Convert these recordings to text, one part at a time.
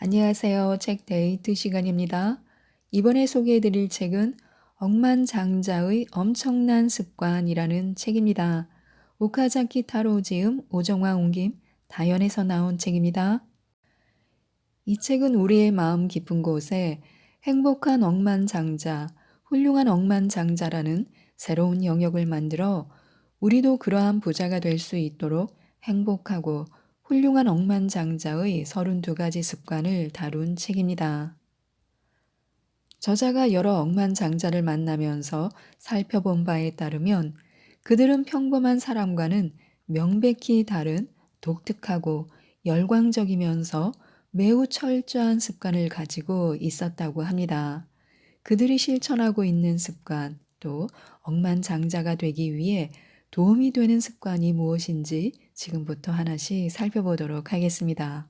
안녕하세요. 책 데이트 시간입니다. 이번에 소개해드릴 책은 억만장자의 엄청난 습관이라는 책입니다. 오카자키 타로 지음, 오정화 옮김, 다연에서 나온 책입니다. 이 책은 우리의 마음 깊은 곳에 행복한 억만장자, 훌륭한 억만장자라는 새로운 영역을 만들어 우리도 그러한 부자가 될 수 있도록 행복하고 훌륭한 억만장자의 32가지 습관을 다룬 책입니다. 저자가 여러 억만장자를 만나면서 살펴본 바에 따르면 그들은 평범한 사람과는 명백히 다른 독특하고 열광적이면서 매우 철저한 습관을 가지고 있었다고 합니다. 그들이 실천하고 있는 습관, 또 억만장자가 되기 위해 도움이 되는 습관이 무엇인지 지금부터 하나씩 살펴보도록 하겠습니다.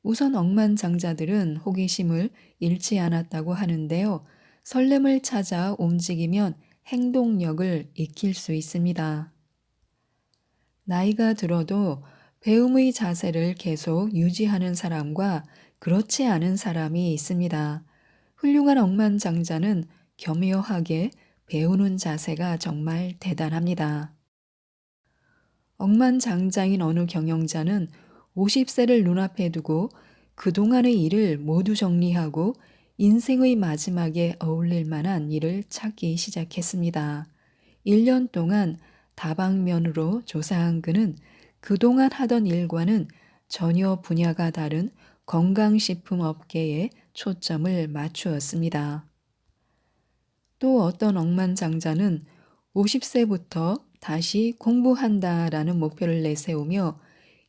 우선 억만장자들은 호기심을 잃지 않았다고 하는데요. 설렘을 찾아 움직이면 행동력을 익힐 수 있습니다. 나이가 들어도 배움의 자세를 계속 유지하는 사람과 그렇지 않은 사람이 있습니다. 훌륭한 억만장자는 겸허하게 배우는 자세가 정말 대단합니다. 억만장자인 어느 경영자는 50세를 눈앞에 두고 그동안의 일을 모두 정리하고 인생의 마지막에 어울릴 만한 일을 찾기 시작했습니다. 1년 동안 다방면으로 조사한 그는 그동안 하던 일과는 전혀 분야가 다른 건강식품 업계에 초점을 맞추었습니다. 또 어떤 억만장자는 50세부터 다시 공부한다라는 목표를 내세우며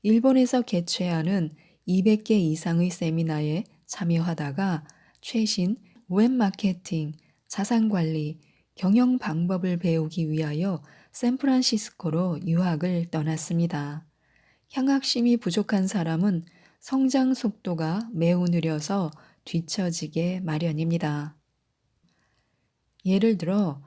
일본에서 개최하는 200개 이상의 세미나에 참여하다가 최신 웹 마케팅, 자산 관리, 경영 방법을 배우기 위하여 샌프란시스코로 유학을 떠났습니다. 향학심이 부족한 사람은 성장 속도가 매우 느려서 뒤처지게 마련입니다. 예를 들어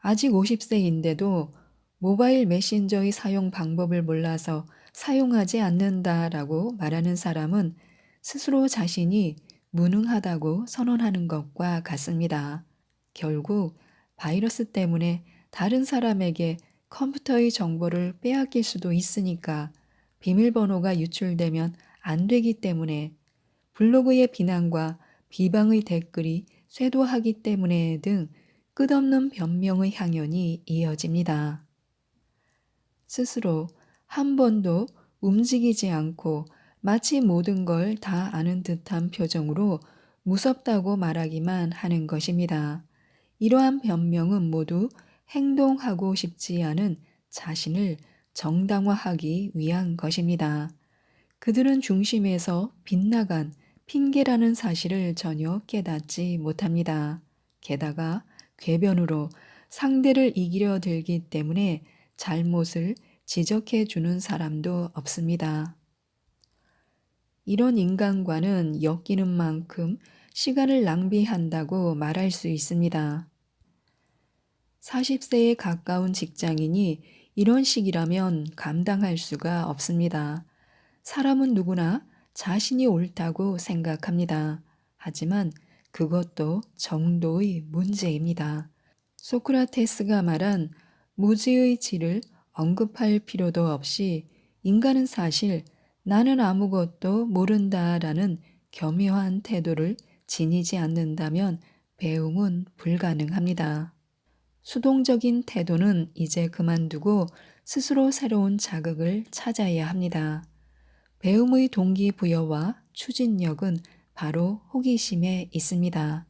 아직 50세인데도 모바일 메신저의 사용 방법을 몰라서 사용하지 않는다라고 말하는 사람은 스스로 자신이 무능하다고 선언하는 것과 같습니다. 결국 바이러스 때문에 다른 사람에게 컴퓨터의 정보를 빼앗길 수도 있으니까 비밀번호가 유출되면 안 되기 때문에 블로그의 비난과 비방의 댓글이 쇄도하기 때문에 등 끝없는 변명의 향연이 이어집니다. 스스로 한 번도 움직이지 않고 마치 모든 걸 다 아는 듯한 표정으로 무섭다고 말하기만 하는 것입니다. 이러한 변명은 모두 행동하고 싶지 않은 자신을 정당화하기 위한 것입니다. 그들은 중심에서 빗나간 핑계라는 사실을 전혀 깨닫지 못합니다. 게다가 궤변으로 상대를 이기려 들기 때문에 잘못을 지적해 주는 사람도 없습니다. 이런 인간과는 엮이는 만큼 시간을 낭비한다고 말할 수 있습니다. 40세에 가까운 직장인이 이런 식이라면 감당할 수가 없습니다. 사람은 누구나 자신이 옳다고 생각합니다. 하지만 그것도 정도의 문제입니다. 소크라테스가 말한 무지의 질을 언급할 필요도 없이 인간은 사실 나는 아무것도 모른다라는 겸허한 태도를 지니지 않는다면 배움은 불가능합니다. 수동적인 태도는 이제 그만두고 스스로 새로운 자극을 찾아야 합니다. 배움의 동기부여와 추진력은 바로 호기심에 있습니다.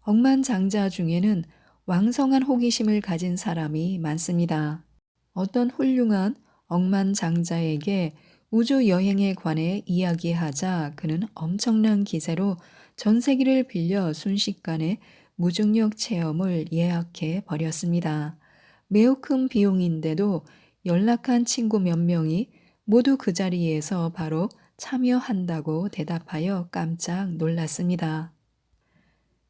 억만장자 중에는 왕성한 호기심을 가진 사람이 많습니다. 어떤 훌륭한 억만장자에게 우주 여행에 관해 이야기하자 그는 엄청난 기세로 전세기를 빌려 순식간에 무중력 체험을 예약해 버렸습니다. 매우 큰 비용인데도 연락한 친구 몇 명이 모두 그 자리에서 바로 참여한다고 대답하여 깜짝 놀랐습니다.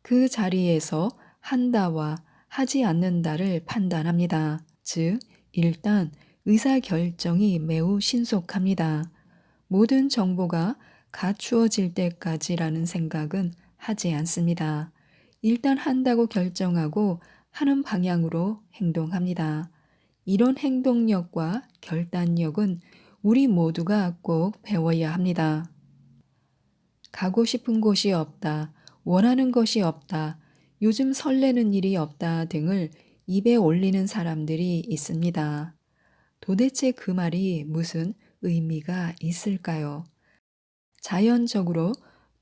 그 자리에서 한다와 하지 않는다를 판단합니다. 즉, 일단 의사 결정이 매우 신속합니다. 모든 정보가 갖추어질 때까지라는 생각은 하지 않습니다. 일단 한다고 결정하고 하는 방향으로 행동합니다. 이런 행동력과 결단력은 우리 모두가 꼭 배워야 합니다. 가고 싶은 곳이 없다, 원하는 것이 없다, 요즘 설레는 일이 없다 등을 입에 올리는 사람들이 있습니다. 도대체 그 말이 무슨 의미가 있을까요? 자연적으로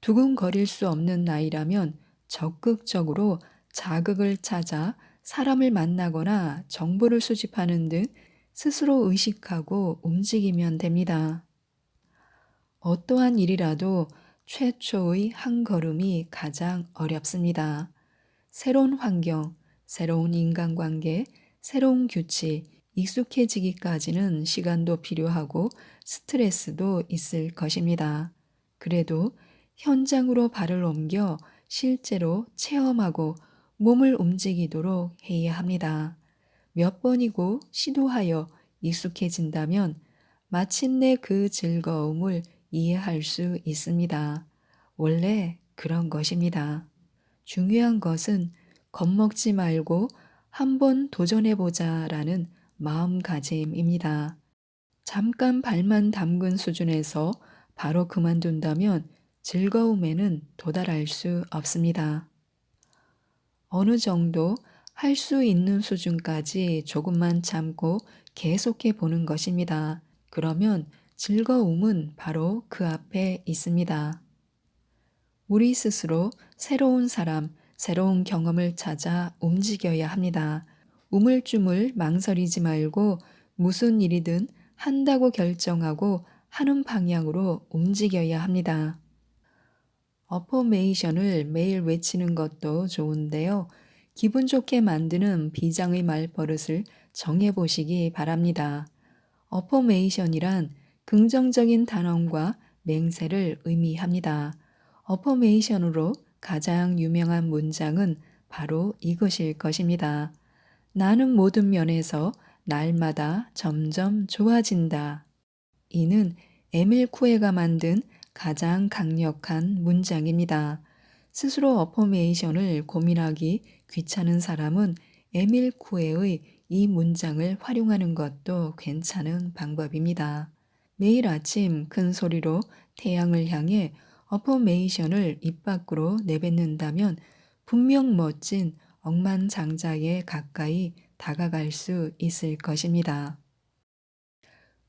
두근거릴 수 없는 나이라면 적극적으로 자극을 찾아 사람을 만나거나 정보를 수집하는 등 스스로 의식하고 움직이면 됩니다. 어떠한 일이라도 최초의 한 걸음이 가장 어렵습니다. 새로운 환경, 새로운 인간관계, 새로운 규칙, 익숙해지기까지는 시간도 필요하고 스트레스도 있을 것입니다. 그래도 현장으로 발을 옮겨 실제로 체험하고 몸을 움직이도록 해야 합니다. 몇 번이고 시도하여 익숙해진다면 마침내 그 즐거움을 이해할 수 있습니다. 원래 그런 것입니다. 중요한 것은 겁먹지 말고 한번 도전해보자 라는 마음가짐입니다. 잠깐 발만 담근 수준에서 바로 그만둔다면 즐거움에는 도달할 수 없습니다. 어느 정도 할 수 있는 수준까지 조금만 참고 계속해 보는 것입니다. 그러면 즐거움은 바로 그 앞에 있습니다. 우리 스스로 새로운 사람, 새로운 경험을 찾아 움직여야 합니다. 우물쭈물 망설이지 말고 무슨 일이든 한다고 결정하고 하는 방향으로 움직여야 합니다. 어포메이션을 매일 외치는 것도 좋은데요. 기분 좋게 만드는 비장의 말버릇을 정해보시기 바랍니다. 어포메이션이란 긍정적인 단언과 맹세를 의미합니다. 어포메이션으로 가장 유명한 문장은 바로 이것일 것입니다. 나는 모든 면에서 날마다 점점 좋아진다. 이는 에밀 쿠에가 만든 가장 강력한 문장입니다. 스스로 어포메이션을 고민하기 귀찮은 사람은 에밀 쿠에의 이 문장을 활용하는 것도 괜찮은 방법입니다. 매일 아침 큰 소리로 태양을 향해 어포메이션을 입 밖으로 내뱉는다면 분명 멋진 억만장자에 가까이 다가갈 수 있을 것입니다.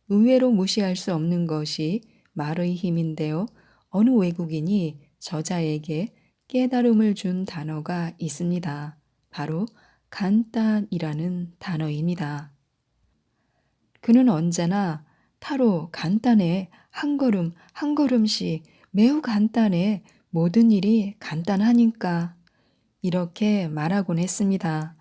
의외로 무시할 수 없는 것이 말의 힘인데요. 어느 외국인이 저자에게 깨달음을 준 단어가 있습니다. 바로 간단이라는 단어입니다. 그는 언제나 타로 간단해. 한 걸음, 한 걸음씩 매우 간단해. 모든 일이 간단하니까. 이렇게 말하곤 했습니다.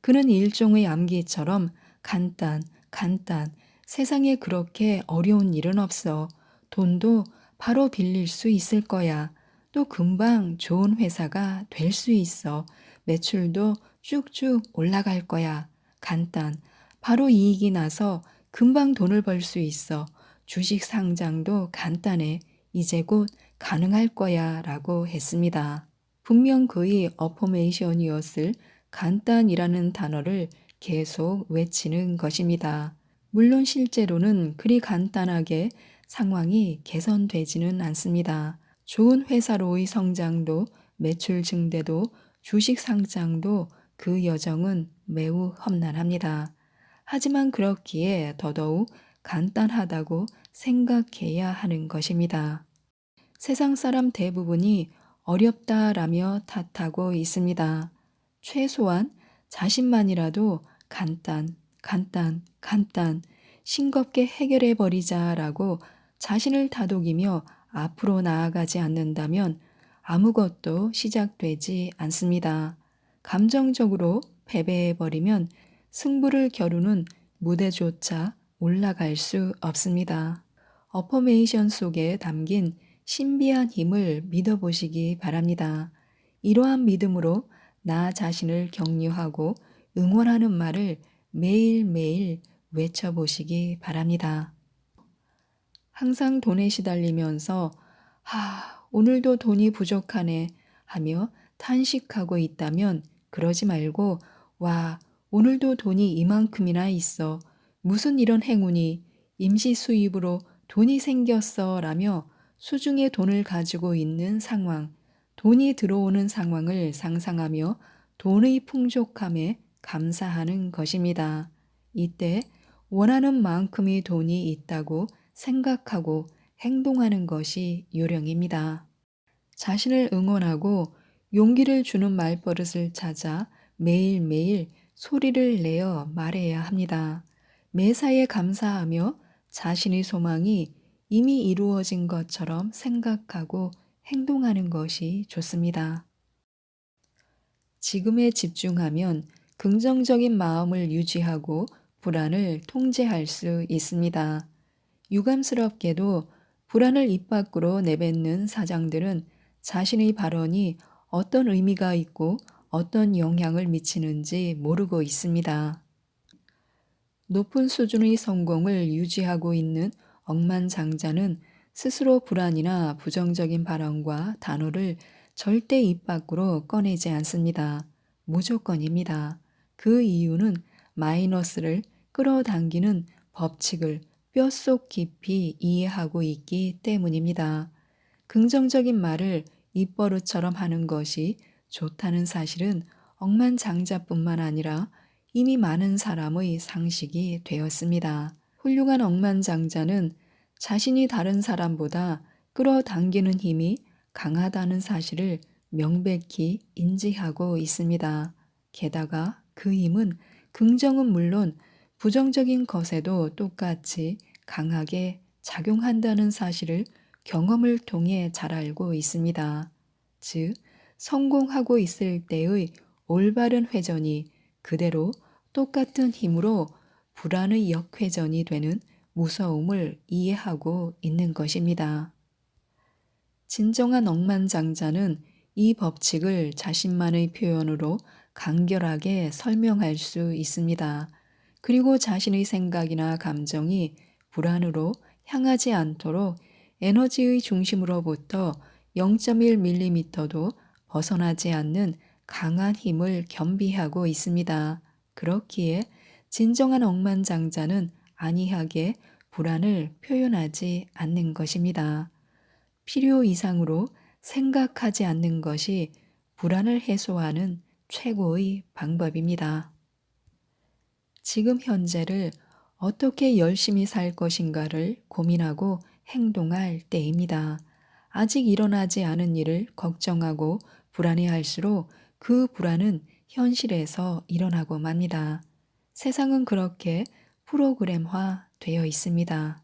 그는 일종의 암기처럼 간단, 간단. 세상에 그렇게 어려운 일은 없어. 돈도 바로 빌릴 수 있을 거야. 또 금방 좋은 회사가 될 수 있어. 매출도 쭉쭉 올라갈 거야. 간단. 바로 이익이 나서 금방 돈을 벌 수 있어. 주식 상장도 간단해. 이제 곧 가능할 거야. 라고 했습니다. 분명 그의 어포메이션이었을 간단이라는 단어를 계속 외치는 것입니다. 물론 실제로는 그리 간단하게 상황이 개선되지는 않습니다. 좋은 회사로의 성장도 매출 증대도 주식 상장도 그 여정은 매우 험난합니다. 하지만 그렇기에 더더욱 간단하다고 생각해야 하는 것입니다. 세상 사람 대부분이 어렵다라며 탓하고 있습니다. 최소한 자신만이라도 간단, 간단, 간단, 싱겁게 해결해 버리자라고 자신을 다독이며 앞으로 나아가지 않는다면 아무것도 시작되지 않습니다. 감정적으로 패배해 버리면 승부를 겨루는 무대조차 올라갈 수 없습니다. 어포메이션 속에 담긴 신비한 힘을 믿어보시기 바랍니다. 이러한 믿음으로 나 자신을 격려하고 응원하는 말을 매일매일 외쳐보시기 바랍니다. 항상 돈에 시달리면서 오늘도 돈이 부족하네 하며 탄식하고 있다면 그러지 말고 와, 오늘도 돈이 이만큼이나 있어. 무슨 이런 행운이 임시 수입으로 돈이 생겼어 라며 수중에 돈을 가지고 있는 상황, 돈이 들어오는 상황을 상상하며 돈의 풍족함에 감사하는 것입니다. 이때 원하는 만큼의 돈이 있다고 생각하고 행동하는 것이 요령입니다. 자신을 응원하고 용기를 주는 말버릇을 찾아 매일매일 소리를 내어 말해야 합니다. 매사에 감사하며 자신의 소망이 이미 이루어진 것처럼 생각하고 행동하는 것이 좋습니다. 지금에 집중하면 긍정적인 마음을 유지하고 불안을 통제할 수 있습니다. 유감스럽게도 불안을 입 밖으로 내뱉는 사장들은 자신의 발언이 어떤 의미가 있고 어떤 영향을 미치는지 모르고 있습니다. 높은 수준의 성공을 유지하고 있는 억만장자는 스스로 불안이나 부정적인 발언과 단어를 절대 입 밖으로 꺼내지 않습니다. 무조건입니다. 그 이유는 마이너스를 끌어당기는 법칙을 뼛속 깊이 이해하고 있기 때문입니다. 긍정적인 말을 입버릇처럼 하는 것이 좋다는 사실은 억만장자뿐만 아니라 이미 많은 사람의 상식이 되었습니다. 훌륭한 억만장자는 자신이 다른 사람보다 끌어당기는 힘이 강하다는 사실을 명백히 인지하고 있습니다. 게다가 그 힘은 긍정은 물론 부정적인 것에도 똑같이 강하게 작용한다는 사실을 경험을 통해 잘 알고 있습니다. 즉, 성공하고 있을 때의 올바른 회전이 그대로 똑같은 힘으로 불안의 역회전이 되는 무서움을 이해하고 있는 것입니다. 진정한 억만장자는 이 법칙을 자신만의 표현으로 간결하게 설명할 수 있습니다. 그리고 자신의 생각이나 감정이 불안으로 향하지 않도록 에너지의 중심으로부터 0.1mm도 벗어나지 않는 강한 힘을 겸비하고 있습니다. 그렇기에 진정한 억만장자는 안이하게 불안을 표현하지 않는 것입니다. 필요 이상으로 생각하지 않는 것이 불안을 해소하는 최고의 방법입니다. 지금 현재를 어떻게 열심히 살 것인가를 고민하고 행동할 때입니다. 아직 일어나지 않은 일을 걱정하고 불안해할수록 그 불안은 현실에서 일어나고 맙니다. 세상은 그렇게 프로그램화 되어 있습니다.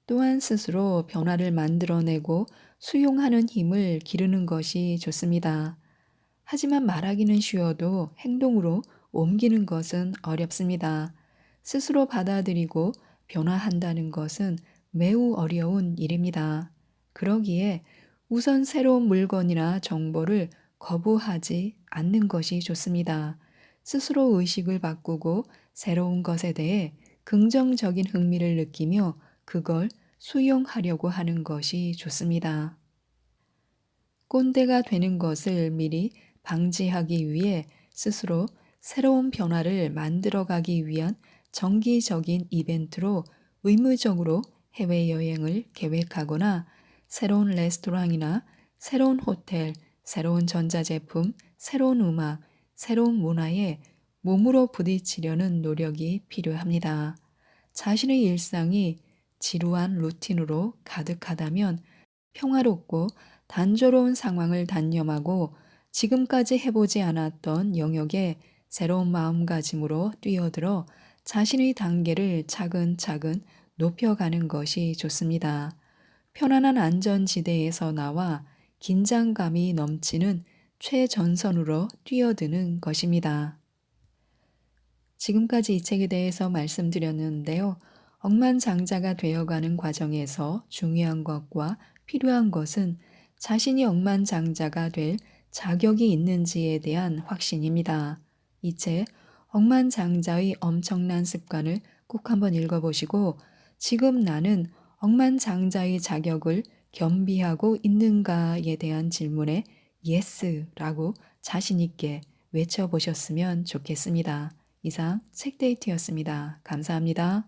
또한 스스로 변화를 만들어내고 수용하는 힘을 기르는 것이 좋습니다. 하지만 말하기는 쉬워도 행동으로 옮기는 것은 어렵습니다. 스스로 받아들이고 변화한다는 것은 매우 어려운 일입니다. 그러기에 우선 새로운 물건이나 정보를 거부하지 않는 것이 좋습니다. 스스로 의식을 바꾸고 새로운 것에 대해 긍정적인 흥미를 느끼며 그걸 수용하려고 하는 것이 좋습니다. 꼰대가 되는 것을 미리 방지하기 위해 스스로 새로운 변화를 만들어가기 위한 정기적인 이벤트로 의무적으로 해외여행을 계획하거나 새로운 레스토랑이나 새로운 호텔, 새로운 전자제품, 새로운 음악, 새로운 문화에 몸으로 부딪히려는 노력이 필요합니다. 자신의 일상이 지루한 루틴으로 가득하다면 평화롭고 단조로운 상황을 단념하고 지금까지 해보지 않았던 영역에 새로운 마음가짐으로 뛰어들어 자신의 단계를 차근차근 높여가는 것이 좋습니다. 편안한 안전지대에서 나와 긴장감이 넘치는 최전선으로 뛰어드는 것입니다. 지금까지 이 책에 대해서 말씀드렸는데요. 억만장자가 되어가는 과정에서 중요한 것과 필요한 것은 자신이 억만장자가 될 자격이 있는지에 대한 확신입니다. 이 책 억만장자의 엄청난 습관을 꼭 한번 읽어보시고 지금 나는 억만장자의 자격을 겸비하고 있는가에 대한 질문에 yes라고 자신 있게 외쳐보셨으면 좋겠습니다. 이상 책데이트였습니다. 감사합니다.